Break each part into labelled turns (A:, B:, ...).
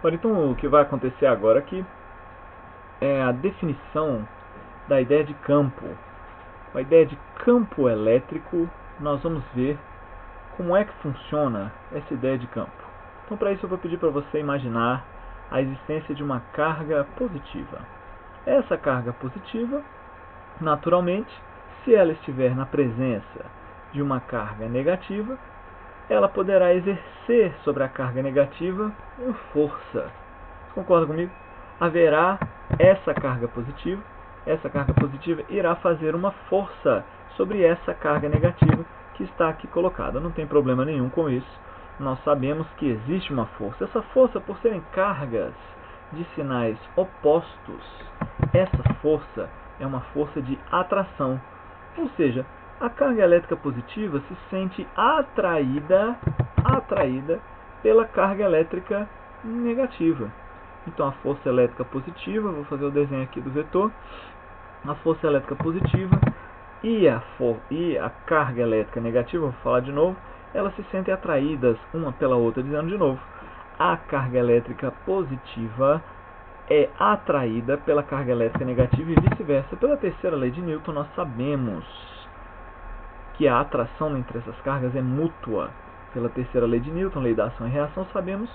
A: Ora, então o que vai acontecer agora aqui é a definição da ideia de campo. A ideia de campo elétrico, nós vamos ver como é que funciona essa ideia de campo. Então, para isso eu vou pedir para você imaginar a existência de uma carga positiva. Essa carga positiva, naturalmente, se ela estiver na presença de uma carga negativa, ela poderá exercer sobre a carga negativa uma força. Concorda comigo? Haverá essa carga positiva irá fazer uma força sobre essa carga negativa que está aqui colocada. Não tem problema nenhum com isso. Nós sabemos que existe uma força. Essa força, por serem cargas de sinais opostos, essa força é uma força de atração. Ou seja, a carga elétrica positiva se sente atraída pela carga elétrica negativa. Então a força elétrica positiva, vou fazer o desenho aqui do vetor, a força elétrica positiva e a carga elétrica negativa, vou falar de novo, elas se sentem atraídas uma pela outra, dizendo de novo, a carga elétrica positiva é atraída pela carga elétrica negativa e vice-versa. Pela terceira lei de Newton, nós sabemos que a atração entre essas cargas é mútua. Pela terceira lei de Newton, lei da ação e reação, sabemos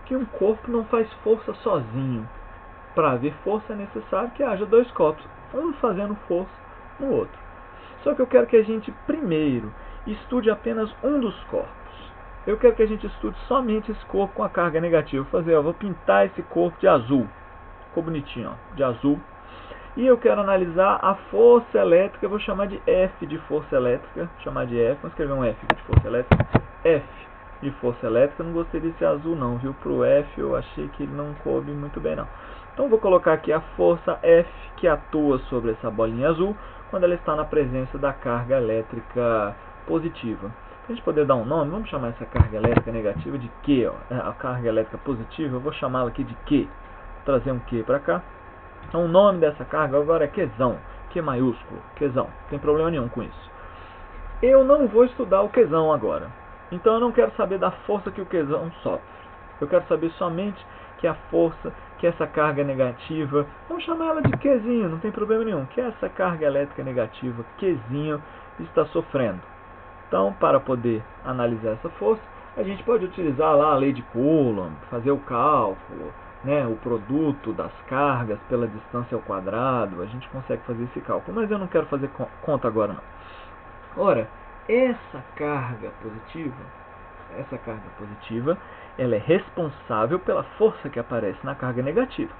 A: que um corpo não faz força sozinho. Para haver força é necessário que haja dois corpos, um fazendo força no outro. Só que eu quero que a gente primeiro estude apenas um dos corpos. Eu quero que a gente estude somente esse corpo com a carga negativa. Vou pintar esse corpo de azul. Ficou bonitinho, ó, de azul. E eu quero analisar a força elétrica, eu vou chamar de F de força elétrica, chamar de F, vamos escrever um F de força elétrica, F de força elétrica, eu não gostei desse azul não, viu, pro F eu achei que ele não coube muito bem não. Então vou colocar aqui a força F que atua sobre essa bolinha azul, quando ela está na presença da carga elétrica positiva. Para a gente poder dar um nome, vamos chamar essa carga elétrica negativa de Q, ó. A carga elétrica positiva, eu vou chamá-la aqui de Q, vou trazer um Q para cá. Então o nome dessa carga agora é Qzão, Q maiúsculo, Qzão, não tem problema nenhum com isso. Eu não vou estudar o Qzão agora, então eu não quero saber da força que o Qzão sofre. Eu quero saber somente que a força, que essa carga negativa, vamos chamar ela de Qzinho, não tem problema nenhum, que essa carga elétrica negativa, Qzinho, está sofrendo. Então, para poder analisar essa força, a gente pode utilizar lá a lei de Coulomb, fazer o cálculo, o produto das cargas pela distância ao quadrado, a gente consegue fazer esse cálculo, mas eu não quero fazer conta agora não. Ora, essa carga positiva, ela é responsável pela força que aparece na carga negativa.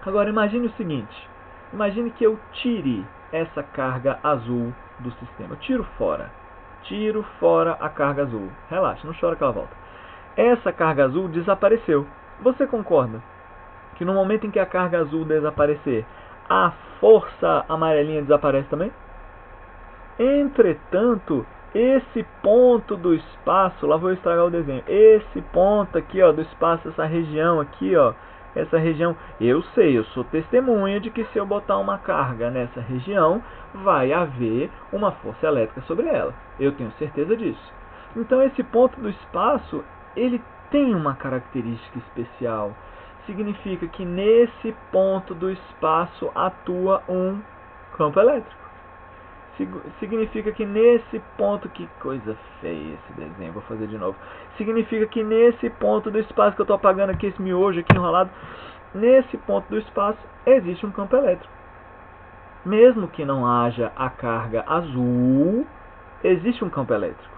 A: Agora imagine o seguinte, imagine que eu tire essa carga azul do sistema, eu tiro fora a carga azul, relaxa, não chora que ela volta. Essa carga azul desapareceu. Você concorda que no momento em que a carga azul desaparecer, a força amarelinha desaparece também? Entretanto, esse ponto do espaço, lá vou estragar o desenho, esse ponto aqui ó, do espaço, essa região aqui, ó, essa região, eu sou testemunha de que se eu botar uma carga nessa região, vai haver uma força elétrica sobre ela. Eu tenho certeza disso. Então esse ponto do espaço, ele tem uma característica especial. Significa que nesse ponto do espaço atua um campo elétrico. Significa que nesse ponto, que coisa feia esse desenho, vou fazer de novo. Significa que nesse ponto do espaço que eu estou apagando aqui, esse miojo aqui enrolado, nesse ponto do espaço existe um campo elétrico. Mesmo que não haja a carga azul, existe um campo elétrico.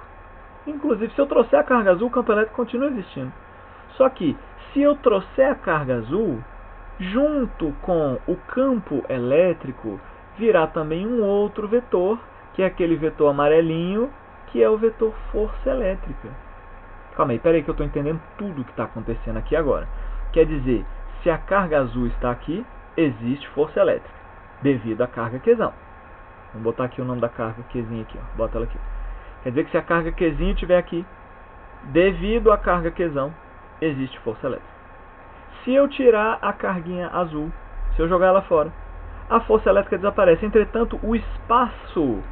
A: Inclusive, se eu trouxer a carga azul, o campo elétrico continua existindo. Só que, se eu trouxer a carga azul, junto com o campo elétrico, virá também um outro vetor, que é aquele vetor amarelinho, que é o vetor força elétrica. Calma aí, peraí que eu estou entendendo tudo que está acontecendo aqui agora. Quer dizer, se a carga azul está aqui, existe força elétrica, devido à carga Qzão. Vamos botar aqui o nome da carga Qzinha aqui, ó. Bota ela aqui. Quer dizer que se a carga Qzinho estiver aqui, devido à carga Qzão, existe força elétrica. Se eu tirar a carguinha azul, se eu jogar ela fora, a força elétrica desaparece. Entretanto, o espaço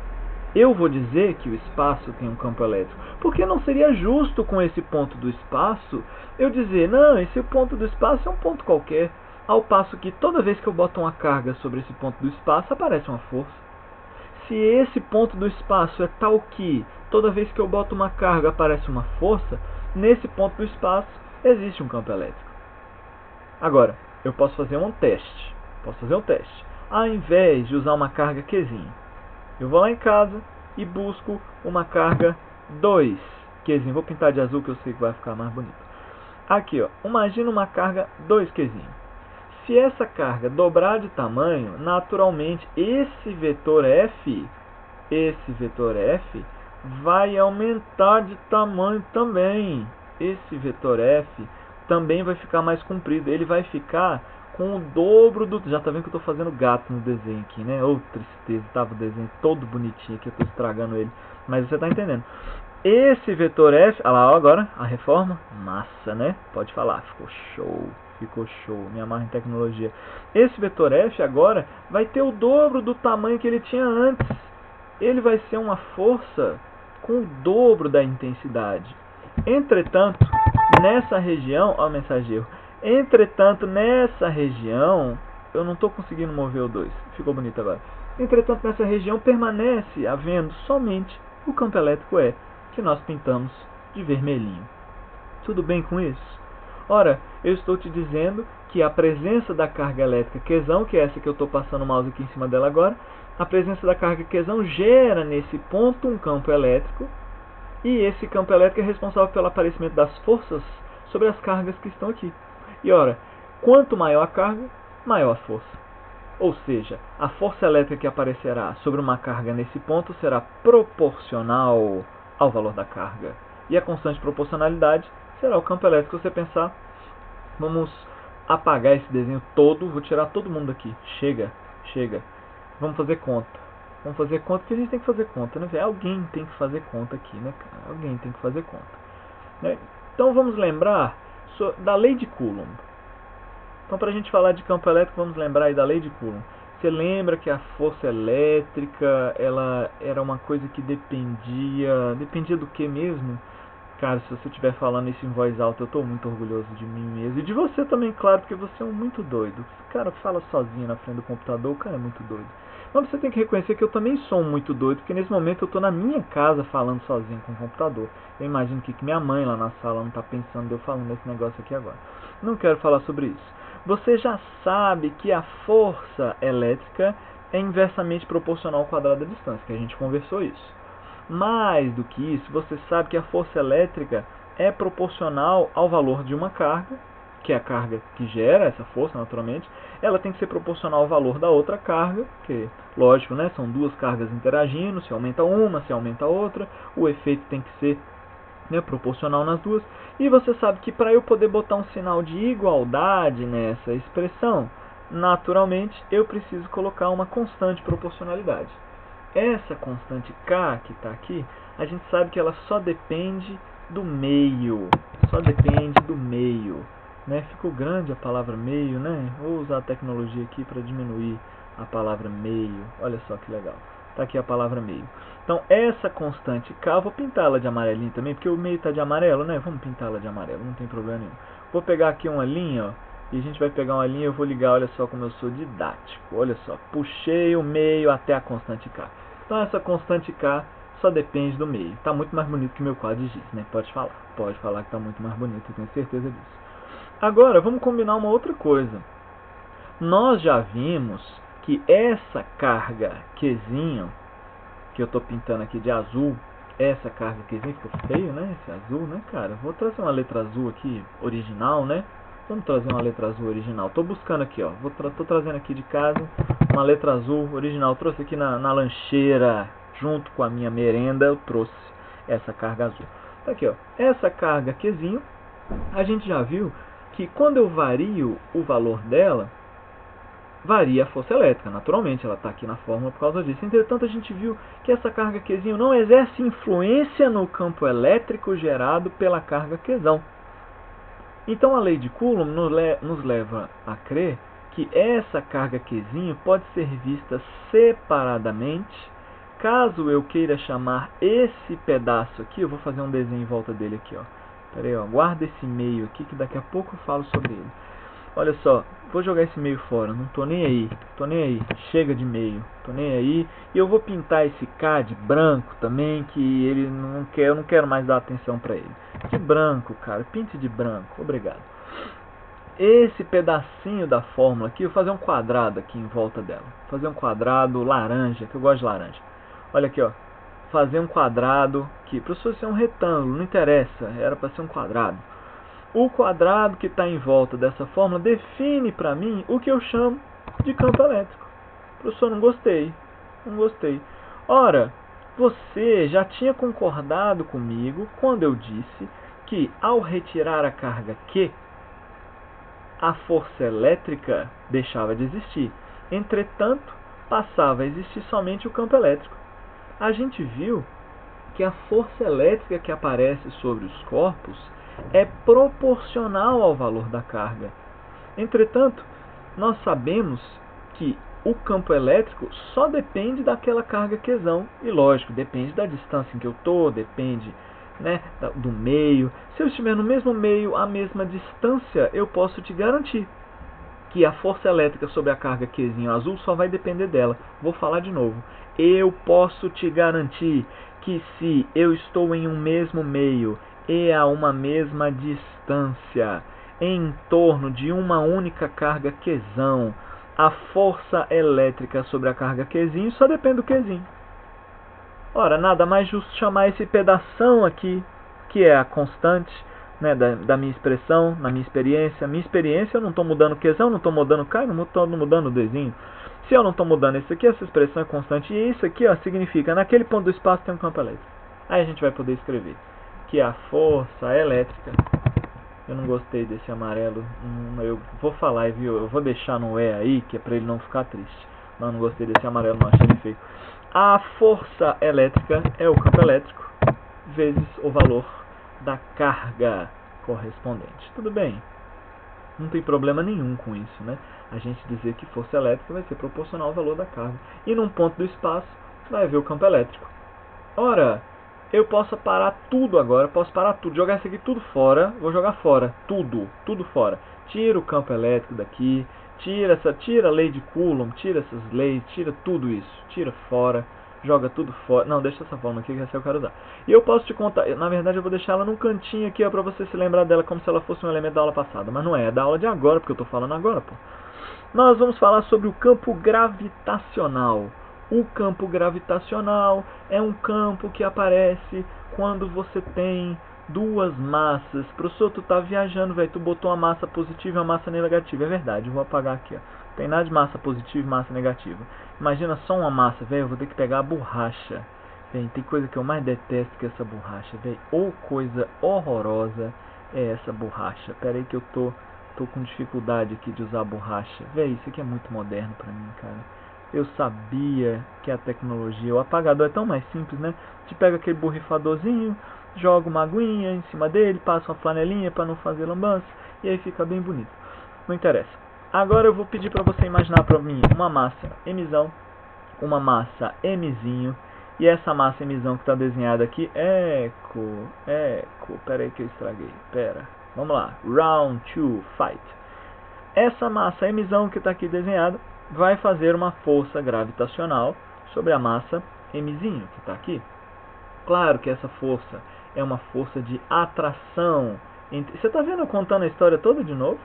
A: eu vou dizer que o espaço tem um campo elétrico, porque não seria justo com esse ponto do espaço eu dizer, não, esse ponto do espaço é um ponto qualquer, ao passo que toda vez que eu boto uma carga sobre esse ponto do espaço, aparece uma força. Se esse ponto do espaço é tal que toda vez que eu boto uma carga aparece uma força, nesse ponto do espaço existe um campo elétrico. Agora, eu posso fazer um teste. Ao invés de usar uma carga Qzinho, eu vou lá em casa e busco uma carga 2 Qzinho. Vou pintar de azul que eu sei que vai ficar mais bonito. Aqui, ó, imagina uma carga 2 Qzinho. Se essa carga dobrar de tamanho, naturalmente esse vetor F vai aumentar de tamanho também. Esse vetor F também vai ficar mais comprido. Ele vai ficar com o dobro do... Já tá vendo que eu tô fazendo gato no desenho aqui, né? Ô, tristeza, tava o desenho todo bonitinho aqui, eu tô estragando ele. Mas você tá entendendo. Esse vetor F... Olha lá, ó, agora a reforma. Massa, né? Pode falar, ficou show. Ficou show, me amarro em tecnologia. Esse vetor F agora vai ter o dobro do tamanho que ele tinha antes. Ele vai ser uma força com o dobro da intensidade. Entretanto, nessa região... Ó, mensagem de erro. Entretanto, nessa região... Eu não estou conseguindo mover o 2. Ficou bonito agora. Entretanto, nessa região permanece havendo somente o campo elétrico E, que nós pintamos de vermelhinho. Tudo bem com isso? Ora, eu estou te dizendo que a presença da carga elétrica Qzão, que é essa que eu estou passando o mouse aqui em cima dela agora, a presença da carga Qzão gera nesse ponto um campo elétrico, e esse campo elétrico é responsável pelo aparecimento das forças sobre as cargas que estão aqui. E ora, quanto maior a carga, maior a força. Ou seja, a força elétrica que aparecerá sobre uma carga nesse ponto será proporcional ao valor da carga. E a constante proporcionalidade será o campo elétrico. Se você pensar, vamos apagar esse desenho todo, vou tirar todo mundo daqui. Chega. Vamos fazer conta, porque a gente tem que fazer conta, né? Alguém tem que fazer conta aqui, né, cara? Alguém tem que fazer conta, né? Então vamos lembrar da lei de Coulomb. Então, para a gente falar de campo elétrico, vamos lembrar aí da lei de Coulomb. Você lembra que a força elétrica, ela era uma coisa que dependia do que mesmo? Cara, se você estiver falando isso em voz alta, eu estou muito orgulhoso de mim mesmo. E de você também, claro, porque você é um muito doido. Esse cara fala sozinho na frente do computador, o cara é muito doido. Mas você tem que reconhecer que eu também sou um muito doido, porque nesse momento eu estou na minha casa falando sozinho com o computador. Eu imagino que minha mãe lá na sala não está pensando de eu falando esse negócio aqui agora. Não quero falar sobre isso. Você já sabe que a força elétrica é inversamente proporcional ao quadrado da distância, que a gente conversou isso. Mais do que isso, você sabe que a força elétrica é proporcional ao valor de uma carga, que é a carga que gera essa força, naturalmente. Ela tem que ser proporcional ao valor da outra carga, porque, lógico, né, são duas cargas interagindo, se aumenta uma, se aumenta a outra, o efeito tem que ser, né, proporcional nas duas. E você sabe que para eu poder botar um sinal de igualdade nessa expressão, naturalmente eu preciso colocar uma constante proporcionalidade. Essa constante K que está aqui, a gente sabe que ela só depende do meio. Né? Ficou grande a palavra meio, né? Vou usar a tecnologia aqui para diminuir a palavra meio. Olha só que legal. Está aqui a palavra meio. Então, essa constante K, vou pintá-la de amarelinho também, porque o meio está de amarelo, né? Vamos pintá-la de amarelo, não tem problema nenhum. Vou pegar aqui uma linha, ó. E a gente vai pegar uma linha e eu vou ligar, olha só como eu sou didático. Olha só, puxei o meio até a constante K. Então essa constante K só depende do meio. Está muito mais bonito que meu quadro de giz, né? Pode falar que está muito mais bonito, eu tenho certeza disso. Agora, vamos combinar uma outra coisa. Nós já vimos que essa carga Qzinho, que eu estou pintando aqui de azul, essa carga Qzinho, ficou feio, né? Esse azul, né, cara? Vou trazer uma letra azul aqui, original, né? Vamos trazer uma letra azul original. Estou buscando aqui, ó. Estou trazendo aqui de casa uma letra azul original. Trouxe aqui na lancheira, junto com a minha merenda, eu trouxe essa carga azul. Tá aqui, ó. Essa carga Qzinho, a gente já viu que quando eu vario o valor dela, varia a força elétrica. Naturalmente, ela está aqui na fórmula por causa disso. Entretanto, a gente viu que essa carga Qzinho não exerce influência no campo elétrico gerado pela carga Qzão. Então a lei de Coulomb nos leva a crer que essa carga Qzinho pode ser vista separadamente caso eu queira chamar esse pedaço aqui, eu vou fazer um desenho em volta dele aqui, ó. Pera aí, ó, guarda esse meio aqui que daqui a pouco eu falo sobre ele. Olha só, vou jogar esse meio fora, não tô nem aí, chega de meio, tô nem aí. E eu vou pintar esse K de branco também, que ele não quer, eu não quero mais dar atenção pra ele. De branco, cara, pinte de branco, obrigado. Esse pedacinho da fórmula aqui, eu vou fazer um quadrado aqui em volta dela. Fazer um quadrado laranja, que eu gosto de laranja. Olha aqui, ó, fazer um quadrado aqui, professor, isso é um retângulo, não interessa, era para ser um quadrado. O quadrado que está em volta dessa fórmula define para mim o que eu chamo de campo elétrico. Professor, não gostei. Ora, você já tinha concordado comigo quando eu disse que ao retirar a carga Q, a força elétrica deixava de existir. Entretanto, passava a existir somente o campo elétrico. A gente viu que a força elétrica que aparece sobre os corpos é proporcional ao valor da carga. Entretanto, nós sabemos que o campo elétrico só depende daquela carga Qzão. E lógico, depende da distância em que eu estou, depende, né, do meio. Se eu estiver no mesmo meio, a mesma distância, eu posso te garantir que a força elétrica sobre a carga Qzinho azul só vai depender dela. Vou falar de novo. Eu posso te garantir que se eu estou em um mesmo meio e a uma mesma distância, em torno de uma única carga Qzão, a força elétrica sobre a carga Qzinho só depende do Qzinho. Ora, nada mais justo chamar esse pedação aqui, que é a constante, né, da minha expressão, na minha experiência. Minha experiência, eu não estou mudando Qzão, não estou mudando K, não estou mudando o Dzinho. Se eu não estou mudando isso aqui, essa expressão é constante. E isso aqui, ó, significa, naquele ponto do espaço tem um campo elétrico. Aí a gente vai poder escrever que a força elétrica... Eu não gostei desse amarelo. Eu vou falar, viu? Eu vou deixar no E aí, que é pra ele não ficar triste. Mas eu não gostei desse amarelo, não. Achei ele feio. A força elétrica é o campo elétrico vezes o valor da carga correspondente. Tudo bem? Não tem problema nenhum com isso, né? A gente dizer que força elétrica vai ser proporcional ao valor da carga. E num ponto do espaço vai haver o campo elétrico. Ora, eu posso parar tudo agora, posso parar tudo, jogar isso aqui tudo fora, vou jogar fora, tudo fora. Tira o campo elétrico daqui, tira a lei de Coulomb, tira essas leis, tira tudo isso, tira fora, joga tudo fora. Não, deixa essa forma aqui que essa eu quero usar. E eu posso te contar, na verdade eu vou deixar ela num cantinho aqui, ó, pra você se lembrar dela como se ela fosse um elemento da aula passada, mas não é da aula de agora, porque eu tô falando agora, pô. Nós vamos falar sobre o campo gravitacional. O campo gravitacional é um campo que aparece quando você tem duas massas. Professor, tu tá viajando, velho. Tu botou uma massa positiva e uma massa negativa. É verdade, eu vou apagar aqui, ó. Tem nada de massa positiva e massa negativa. Imagina só uma massa, velho. Eu vou ter que pegar a borracha. Véio, tem coisa que eu mais detesto que essa borracha, velho. Ou coisa horrorosa é essa borracha. Pera aí que eu tô com dificuldade aqui de usar a borracha. Velho, isso aqui é muito moderno pra mim, cara. Eu sabia que a tecnologia, o apagador é tão mais simples, né? Te pega aquele borrifadorzinho, joga uma aguinha em cima dele, passa uma flanelinha para não fazer lambança, e aí fica bem bonito. Não interessa. Agora eu vou pedir para você imaginar para mim uma massa Mzão, uma massa Mzinho, e essa massa Mzão que está desenhada aqui, pera aí que eu estraguei, vamos lá, round 2, fight. Essa massa Mzão que está aqui desenhada, vai fazer uma força gravitacional sobre a massa Mzinho, que está aqui. Claro que essa força é uma força de atração. Você está vendo eu contando a história toda de novo?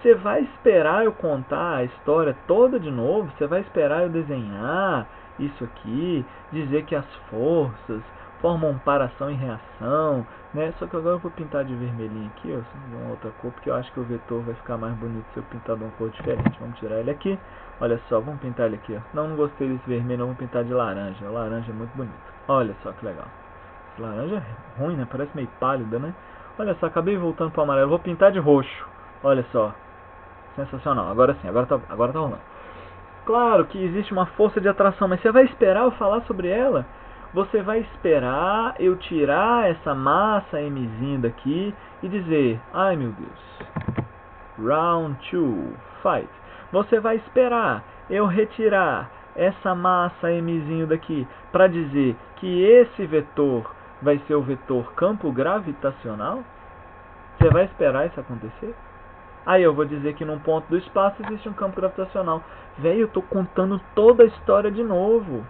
A: Você vai esperar eu contar a história toda de novo? Você vai esperar eu desenhar isso aqui? Dizer que as forças formam paração e reação, né? Só que agora eu vou pintar de vermelhinho aqui, ó, de uma outra cor, porque eu acho que o vetor vai ficar mais bonito se eu pintar de uma cor diferente. Vamos tirar ele aqui. Olha só, vamos pintar ele aqui, ó. Não gostei desse vermelho, não, vou pintar de laranja. O laranja é muito bonito. Olha só que legal. Esse laranja é ruim, né? Parece meio pálida, né? Olha só, acabei voltando para o amarelo. Vou pintar de roxo. Olha só. Sensacional. Agora sim, agora tá rolando. Claro que existe uma força de atração, mas você vai esperar eu falar sobre ela? Você vai esperar eu tirar essa massa Mzinha daqui e dizer, ai meu Deus, round 2, fight. Você vai esperar eu retirar essa massa mzinho daqui, para dizer que esse vetor vai ser o vetor campo gravitacional? Você vai esperar isso acontecer? Aí eu vou dizer que num ponto do espaço existe um campo gravitacional. Velho, eu tô contando toda a história de novo.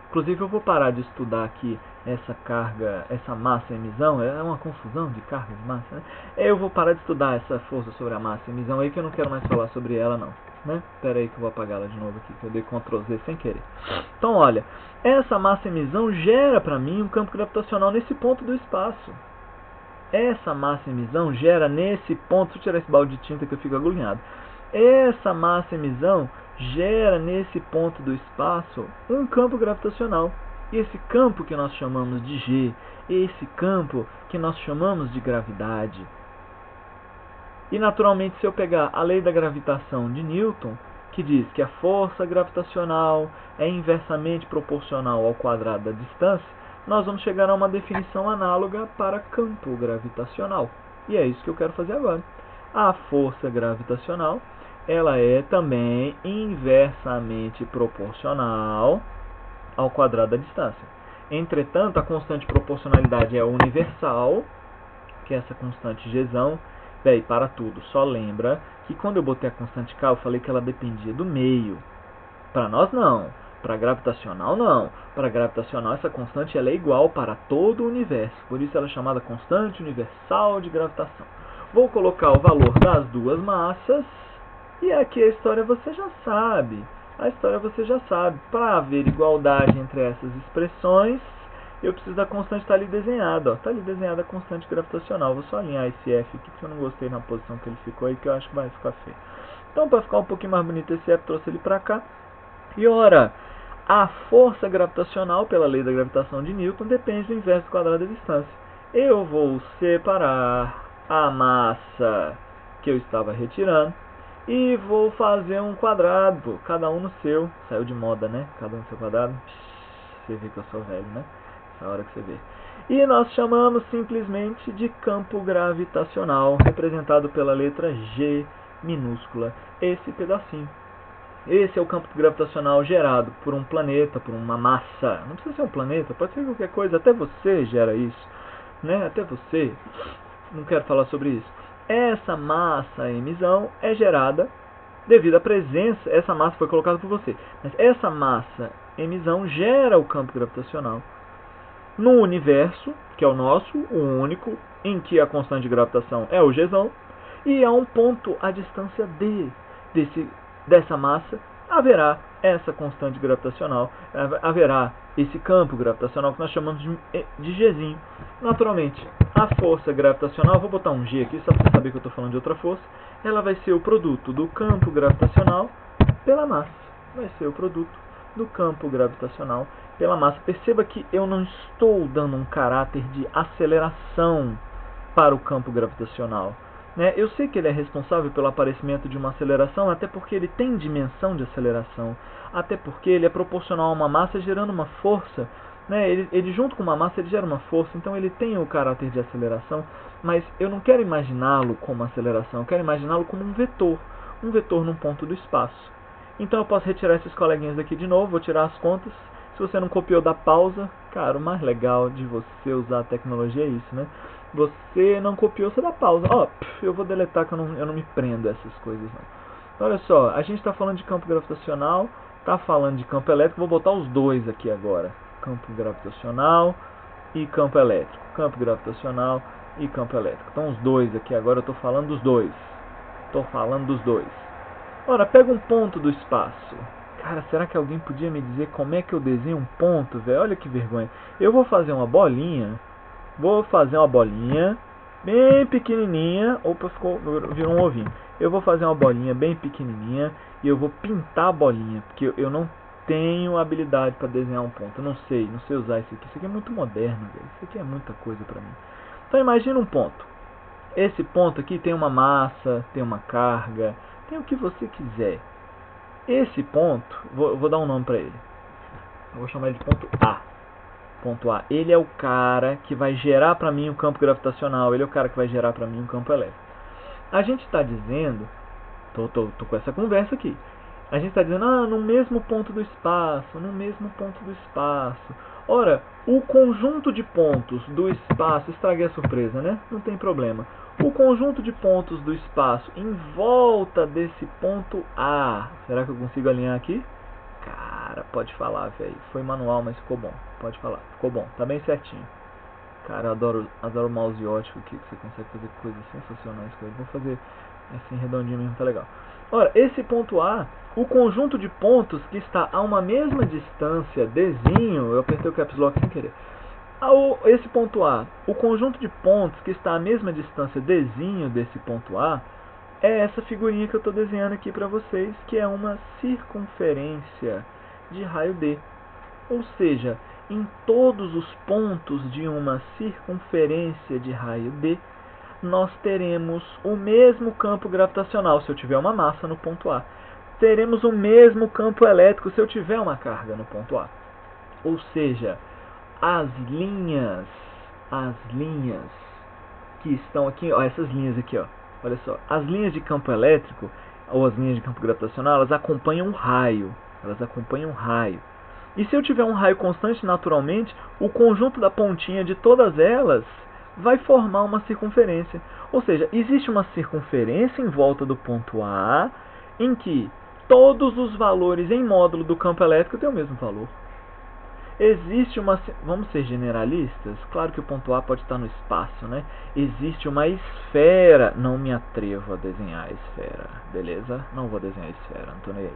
A: Inclusive eu vou parar de estudar aqui essa carga, essa massa emissão, é uma confusão de carga de massa, né? Eu vou parar de estudar essa força sobre a massa emissão aí, que eu não quero mais falar sobre ela não, né? Espera aí que eu vou apagar ela de novo aqui, que eu dei Ctrl Z sem querer. Então olha, essa massa emissão gera para mim um campo gravitacional nesse ponto do espaço. Essa massa emissão gera nesse ponto, deixa eu tirar esse balde de tinta que eu fico agulhado. Essa massa emissão gera nesse ponto do espaço um campo gravitacional. E esse campo que nós chamamos de G, esse campo que nós chamamos de gravidade. E naturalmente, se eu pegar a lei da gravitação de Newton, que diz que a força gravitacional é inversamente proporcional ao quadrado da distância, nós vamos chegar a uma definição análoga para campo gravitacional. E é isso que eu quero fazer agora. A força gravitacional, ela é também inversamente proporcional ao quadrado da distância. Entretanto, a constante proporcionalidade é universal, que é essa constante Gzão. Bem, para tudo, só lembra que quando eu botei a constante K, eu falei que ela dependia do meio. Para nós, não. Para gravitacional, não. Para gravitacional, essa constante ela é igual para todo o universo. Por isso ela é chamada constante universal de gravitação. Vou colocar o valor das duas massas. E aqui a história você já sabe. A história você já sabe. Para haver igualdade entre essas expressões, eu preciso da constante estar ali desenhada. Está ali desenhada a constante gravitacional. Vou só alinhar esse F aqui, porque eu não gostei na posição que ele ficou aí, que eu acho que vai ficar feio. Então, para ficar um pouquinho mais bonito esse F, trouxe ele para cá. E ora, a força gravitacional, pela lei da gravitação de Newton, depende do inverso do quadrado da distância. Eu vou separar a massa que eu estava retirando e vou fazer um quadrado, cada um no seu. Saiu de moda, né? Cada um no seu quadrado. Você vê que eu sou velho, né? Essa hora que você vê. E nós chamamos simplesmente de campo gravitacional, representado pela letra G minúscula. Esse pedacinho. Esse é o campo gravitacional gerado por um planeta, por uma massa. Não precisa ser um planeta, pode ser qualquer coisa. Até você gera isso, né? Até você. Não quero falar sobre isso. Essa massa emissão é gerada devido à presença. Essa massa foi colocada por você. Mas essa massa emissão gera o campo gravitacional no universo, que é o nosso, o único, em que a constante de gravitação é o Gzão. E a um ponto à distância D dessa massa, haverá essa constante gravitacional, haverá esse campo gravitacional que nós chamamos de Gzinho. Naturalmente, a força gravitacional, vou botar um G aqui só para você saber que eu estou falando de outra força, ela vai ser o produto do campo gravitacional pela massa. Vai ser o produto do campo gravitacional pela massa. Perceba que eu não estou dando um caráter de aceleração para o campo gravitacional. Eu sei que ele é responsável pelo aparecimento de uma aceleração, até porque ele tem dimensão de aceleração, até porque ele é proporcional a uma massa gerando uma força. Ele junto com uma massa ele gera uma força, então ele tem o caráter de aceleração, mas eu não quero imaginá-lo como aceleração, eu quero imaginá-lo como um vetor num ponto do espaço. Então eu posso retirar esses coleguinhas daqui de novo, vou tirar as contas. Se você não copiou da pausa, cara, o mais legal de você usar a tecnologia é isso, né? Você não copiou, você dá pausa. Eu vou deletar que eu não me prendo a essas coisas, não. Olha só, a gente está falando de campo gravitacional, está falando de campo elétrico, vou botar os dois aqui agora. Campo gravitacional e campo elétrico. Campo gravitacional e campo elétrico. Então os dois aqui agora, eu estou falando dos dois. Ora, pega um ponto do espaço. Cara, será que alguém podia me dizer como é que eu desenho um ponto, velho? Olha que vergonha. Eu vou fazer uma bolinha. Bem pequenininha. Opa, virou um ovinho. Eu vou fazer uma bolinha bem pequenininha e eu vou pintar a bolinha, porque eu não tenho habilidade para desenhar um ponto. Eu não sei usar isso aqui. Isso aqui é muito moderno, velho. Isso aqui é muita coisa para mim. Então imagina um ponto. Esse ponto aqui tem uma massa, tem uma carga, tem o que você quiser. Esse ponto, vou dar um nome para ele. Eu vou chamar ele de ponto A. Ponto A. Ele é o cara que vai gerar para mim um campo gravitacional. Ele é o cara que vai gerar para mim um campo elétrico. A gente está dizendo, tô com essa conversa aqui. A gente está dizendo, no mesmo ponto do espaço, no mesmo ponto do espaço. Ora, o conjunto de pontos do espaço, estraguei a surpresa, né? Não tem problema. O conjunto de pontos do espaço em volta desse ponto A. Será que eu consigo alinhar aqui? Cara, pode falar, velho. Foi manual, mas ficou bom. Pode falar, ficou bom. Tá bem certinho. Cara, eu adoro mouse ótico aqui, que você consegue fazer coisas sensacionais com ele. Vou fazer assim, redondinho mesmo, tá legal. Ora, esse ponto A, o conjunto de pontos que está a uma mesma distância, Dzinho, eu apertei o caps lock sem querer. Esse ponto A, o conjunto de pontos que está a mesma distância, Dzinho, desse ponto A, é essa figurinha que eu estou desenhando aqui para vocês, que é uma circunferência de raio D. Ou seja, em todos os pontos de uma circunferência de raio D, nós teremos o mesmo campo gravitacional se eu tiver uma massa no ponto A. Teremos o mesmo campo elétrico se eu tiver uma carga no ponto A. Ou seja, as linhas que estão aqui, essas linhas aqui, olha só, as linhas de campo elétrico ou as linhas de campo gravitacional, elas acompanham um raio. E se eu tiver um raio constante, naturalmente, o conjunto da pontinha de todas elas vai formar uma circunferência. Ou seja, existe uma circunferência em volta do ponto A, em que todos os valores em módulo do campo elétrico têm o mesmo valor. Existe uma... Vamos ser generalistas? Claro que o ponto A pode estar no espaço, né? Existe uma esfera... Não me atrevo a desenhar a esfera, beleza? Não vou desenhar a esfera, não tô nem aí.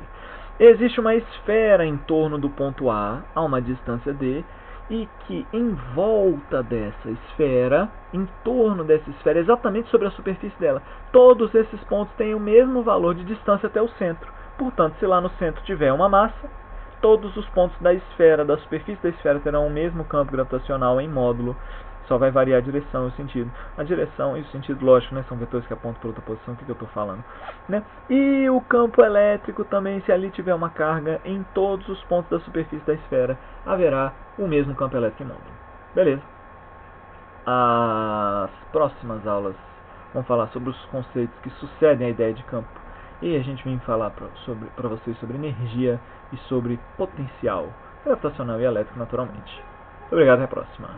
A: Existe uma esfera em torno do ponto A uma distância D, e que em volta dessa esfera, em torno dessa esfera, exatamente sobre a superfície dela, todos esses pontos têm o mesmo valor de distância até o centro. Portanto, se lá no centro tiver uma massa, todos os pontos da esfera, da superfície da esfera, terão o mesmo campo gravitacional em módulo. Só vai variar a direção e o sentido. A direção e o sentido, lógico, né? São vetores que apontam para outra posição. O que eu estou falando? Né? E o campo elétrico também, se ali tiver uma carga, em todos os pontos da superfície da esfera, haverá o mesmo campo elétrico em módulo. Beleza. As próximas vão falar sobre os conceitos que sucedem à ideia de campo. E a gente vem falar para vocês sobre energia e sobre potencial gravitacional e elétrico, naturalmente. Obrigado, até a próxima.